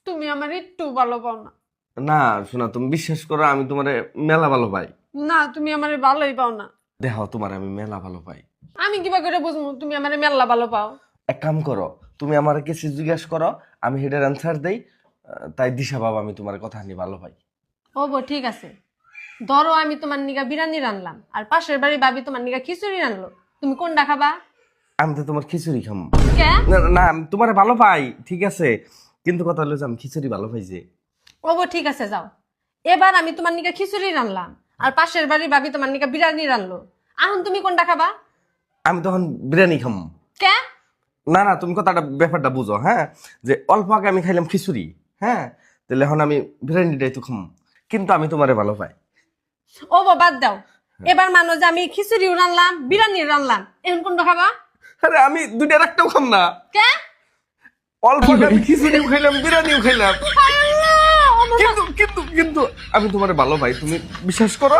তুমি আমার একটু ভালো পাও না। না শোনা, তুমি বিশ্বাস করো, আমি তোমারে মেলা ভালো পাই। না, তুমি আমারে ভালোই পাও না। দেখো, তোমার আমি মেলা ভালো পাই। আমি কিবা করে বুঝবো তুমি আমারে মেল্লা ভালো পাও? এক কাম করো, তুমি আমার কিছু জিজ্ঞাসা করো, আমি হেডের অ্যান্সার দেই। তাই দিশা বাবা, আমি তোমার কথা নিয়ে ভালো পাই। ও বো, ঠিক আছে। ধরো আমি তোমার নিগা বিরিয়ানি রানলাম, আর পাশের বাড়ি ভাবি তোমার নিগা খিচুড়ি রানলো, তুমি কোনটা খাবা? আমি তো তোমার খিচুড়ি খাম। কে? না না, আমি তোমার ভালো পাই, ঠিক আছে, কিন্তু কথা হলো যে আমি খিচুড়ি ভালো পাই যে। ও বো, ঠিক আছে, যাও। এবার আমি তোমার নিগা খিচুড়ি রানলাম, আর পাশের বাড়ি ভাবি তোমার নিগা বিরিয়ানি রানলো, এখন তুমি কোনটা খাবা? আমি তখন বিরিয়ানি খাম। কে? না না, তুমি কথাটা ব্যাপারটা বুঝো, হ্যাঁ, যে অল্প আগে আমি খাইলাম খিচুড়ি, হ্যাঁ, তাহলে এখন আমি বিরিয়ানিটাই তো খাম, কিন্তু আমি তোমারে ভালো পাই। ও বো, বাদ দাও। এবার মানো যে আমি খিচুড়িও রানলাম বিরিয়ানি রানলাম, এখন কোনটা খাবা? আরে আমি দুইটার একটাও খাম না। কে? অল্প আগে আমি খিচুড়িও খাইলাম, বিরিয়ানিও খাইলাম, হায় আল্লাহ, ও বাবা। কিন্তু কিন্তু কিন্তু আমি তোমারে ভালো পাই, তুমি বিশ্বাস করো।